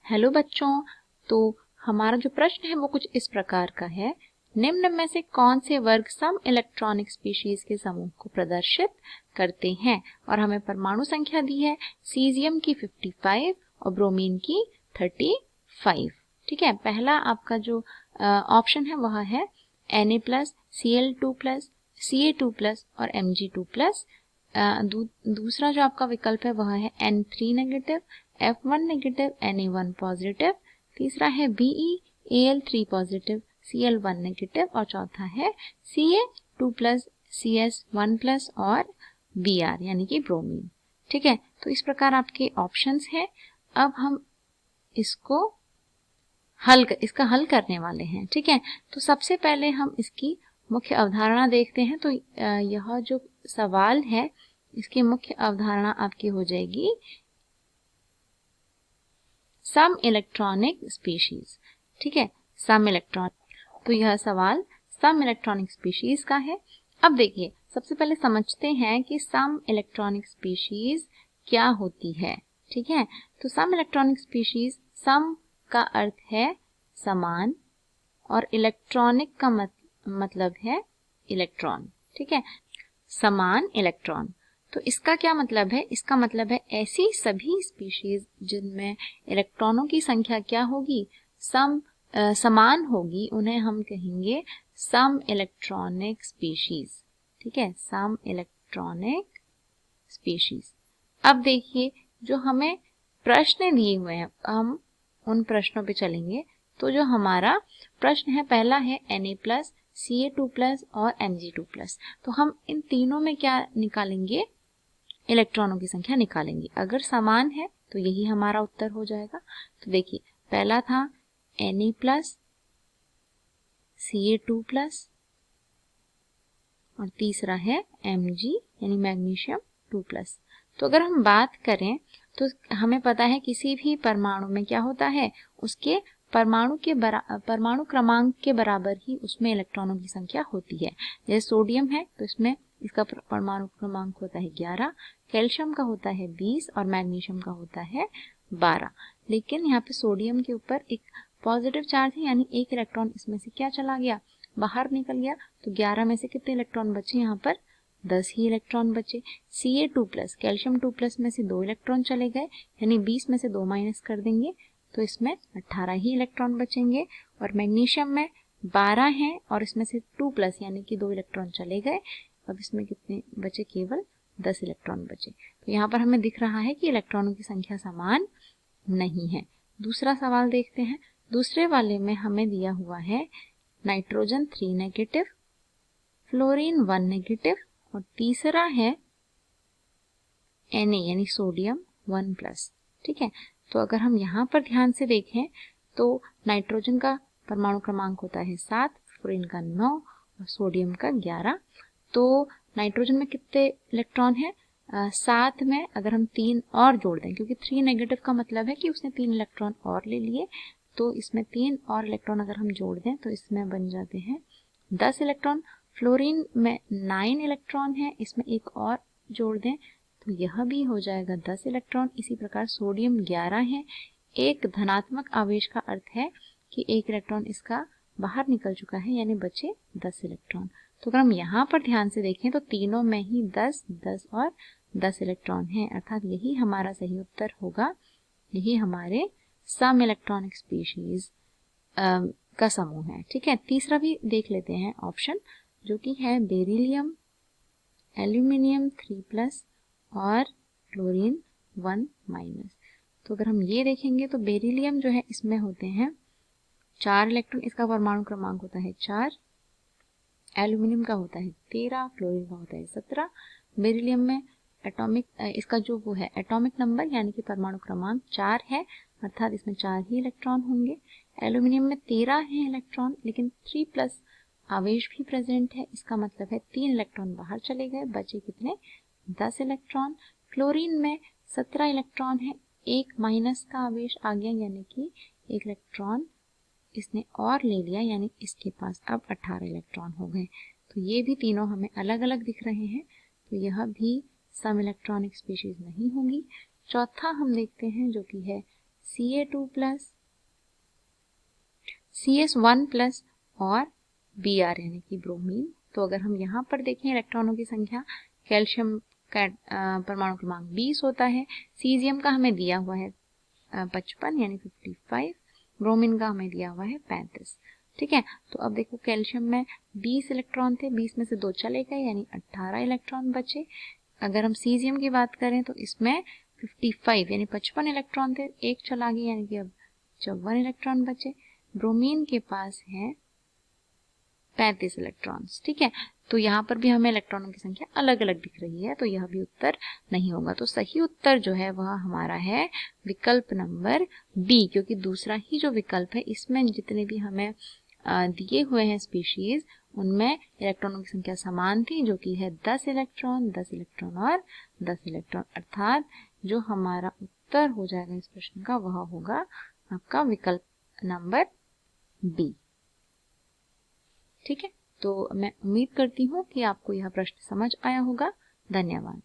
Hello बच्चों, तो हमारा जो प्रश्न है वो कुछ इस प्रकार का है। निम्न में से कौन से वर्ग सम इलेक्ट्रॉनिक स्पीशीज के समूह को प्रदर्शित करते हैं? और हमें परमाणु संख्या दी है सीजियम की 55 और ब्रोमीन की 35। ठीक है, पहला आपका जो ऑप्शन है वह है Na+, Cl2+, Ca2+ और Mg2+। दूसरा जो आपका विकल्प है वह है N3 negative, F1 negative, Na1 positive. तीसरा है BeAl3 पॉजिटिव, Cl1 नेगेटिव और चौथा है Ca2+, Cs1+ और Br यानी कि ब्रोमीन। ठीक है, तो इस प्रकार आपके ऑप्शंस हैं। अब हम इसका हल करने वाले हैं। ठीक है, तो सबसे पहले हम इसकी मुख्य अवधारणा देखते हैं। तो यह जो सवाल है इसकी मुख्य अवधारणा आपकी हो जाएगी सम इलेक्ट्रॉनिक स्पीशीज। ठीक है, सम इलेक्ट्रॉन, तो यह सवाल सम इलेक्ट्रॉनिक स्पीशीज का है। अब देखिए, सबसे पहले समझते हैं कि सम इलेक्ट्रॉनिक स्पीशीज क्या होती है। ठीक है, तो सम इलेक्ट्रॉनिक स्पीशीज, सम का अर्थ है समान और इलेक्ट्रॉनिक का मतलब है इलेक्ट्रॉन। ठीक है, समान इलेक्ट्रॉन, तो इसका क्या मतलब है? इसका मतलब है ऐसी सभी स्पीशीज जिनमें इलेक्ट्रॉनों की संख्या क्या होगी? समान होगी, उन्हें हम कहेंगे सम इलेक्ट्रॉनिक स्पीशीज। ठीक है, सम इलेक्ट्रॉनिक स्पीशीज। अब देखिए, जो हमें प्रश्न दिए हुए हैं हम उन प्रश्नों पे चलेंगे। तो जो हमारा प्रश्न है पहला है Na+, Ca2+ और Mg2+। तो हम इन तीनों में क्या निकालेंगे? इलेक्ट्रॉनों की संख्या निकालेंगे। अगर समान है तो यही हमारा उत्तर हो जाएगा। तो देखिए, पहला था Na+, Ca2+ और तीसरा है Mg यानी मैग्नीशियम 2+। तो अगर हम बात करें तो हमें पता है किसी भी परमाणु में क्या होता है, उसके परमाणु क्रमांक के बराबर ही उसमें इलेक्ट्रॉनों की संख्या होती है। जैसे सोडियम है तो इसमें इसका परमाणु क्रमांक होता है 11, कैल्शियम का होता है 20 और मैग्नीशियम का होता है 12। लेकिन यहाँ पे सोडियम के ऊपर एक पॉजिटिव चार्ज है, यानी एक इलेक्ट्रॉन इसमें से क्या चला गया, बाहर निकल गया। तो 11 में से कितने इलेक्ट्रॉन बचे? यहाँ पर 10 ही इलेक्ट्रॉन बचे। Ca2+, कैल्शियम 2+ में से 2 इलेक्ट्रॉन चले गए, यानी 20 में से 2 माइनस कर देंगे तो इसमें 18 ही इलेक्ट्रॉन बचेंगे। और मैग्नीशियम में 12 हैं और इसमें से 2+ यानी कि 2 इलेक्ट्रॉन चले गए। अब इसमें कितने बचे? केवल 10 इलेक्ट्रॉन बचे। तो यहाँ पर हमें दिख रहा है कि इलेक्ट्रॉनों की संख्या समान नहीं है। दूसरा सवाल देखते हैं। दूसरे वाले में हमें दिया हुआ है नाइट्रोजन 3 नेगेटिव, फ्लोरीन 1 नेगेटिव और तीसरा है Na यानी सोडियम 1+। ठीक है, तो अगर हम यहाँ पर ध्यान से देखें तो नाइट्रोजन का परमाणु क्रमांक होता है 7, फ्लोरीन का 9 और सोडियम का 11। तो नाइट्रोजन में कितने इलेक्ट्रॉन है? 7 में अगर हम 3 और जोड़ दें, क्योंकि 3 नेगेटिव का मतलब है कि उसने 3 इलेक्ट्रॉन और ले लिए, तो इसमें 3 और इलेक्ट्रॉन अगर हम जोड़ दें तो इसमें बन जाते हैं 10 इलेक्ट्रॉन। फ्लोरीन में 9 इलेक्ट्रॉन है, इसमें एक और जोड़ दें तो यह भी हो जाएगा 10 इलेक्ट्रॉन। इसी प्रकार सोडियम 11 है, एक धनात्मक आवेश का अर्थ है कि एक इलेक्ट्रॉन इसका बाहर निकल चुका है, यानी बचे 10 इलेक्ट्रॉन। तो अगर हम यहाँ पर ध्यान से देखें तो तीनों में ही 10, 10 और 10 इलेक्ट्रॉन हैं, अर्थात यही हमारा सही उत्तर होगा। यही हमारे सम इलेक्ट्रॉनिक स्पीशीज का समूह है। ठीक है, तीसरा भी देख लेते हैं ऑप्शन, जो कि है बेरिलियम, एल्यूमिनियम 3+ और क्लोरीन 1-। तो अगर हम ये देखेंगे तो बेरिलियम जो है इसमें होते हैं 4 इलेक्ट्रॉन, इसका परमाणु क्रमांक होता है 4, एल्यूमिनियम का होता है 13, क्लोरीन का होता है 17। बेरिलियम में इसका जो वो है एटॉमिक नंबर यानी कि परमाणु क्रमांक 4 है, अर्थात इसमें 4 ही इलेक्ट्रॉन होंगे। एल्यूमिनियम में 13 है इलेक्ट्रॉन, लेकिन 3+ आवेश भी प्रेजेंट है, इसका मतलब है 3 इलेक्ट्रॉन बाहर चले गए, बचे कितने? 10 इलेक्ट्रॉन। क्लोरीन में 17 इलेक्ट्रॉन है, एक माइनस का आवेश आ गया, यानी कि एक इलेक्ट्रॉन इसने और ले लिया, यानी इसके पास अब 18 इलेक्ट्रॉन हो गए। तो ये भी तीनों हमें अलग अलग दिख रहे हैं, तो यह भी सम इलेक्ट्रॉनिक स्पीशीज नहीं होंगी। चौथा हम देखते हैं जो कि है Ca2+, CS1+ और Br यानी कि ब्रोमीन। तो अगर हम यहाँ पर देखें इलेक्ट्रॉनों की संख्या, कैल्शियम का परमाणु क्रमांक 20 होता है, सीजियम का हमें दिया हुआ है 55 यानी 55, ब्रोमीन का हमें दिया हुआ है 35। ठीक है, तो अब देखो कैल्शियम में 20 इलेक्ट्रॉन थे, 20 में से 2 चले गए यानी 18 इलेक्ट्रॉन बचे। अगर हम सीजियम की बात करें तो इसमें 55 यानी 55 इलेक्ट्रॉन थे, एक चला गया यानी कि अब 54 इलेक्ट्रॉन बचे। ब्रोमीन के पास है 35 इलेक्ट्रॉन्स। ठीक है, तो यहाँ पर भी हमें इलेक्ट्रॉनों की संख्या अलग अलग दिख रही है, तो यह भी उत्तर नहीं होगा। तो सही उत्तर जो है वह हमारा है विकल्प नंबर डी, क्योंकि दूसरा ही जो विकल्प है इसमें जितने भी हमें दिए हुए हैं स्पीशीज, उनमें इलेक्ट्रॉनों की संख्या समान थी, जो कि है 10 इलेक्ट्रॉन, 10 इलेक्ट्रॉन और 10 इलेक्ट्रॉन। अर्थात जो हमारा उत्तर हो जाएगा इस प्रश्न का वह होगा आपका विकल्प नंबर बी। ठीक है, तो मैं उम्मीद करती हूँ कि आपको यह प्रश्न समझ आया होगा। धन्यवाद।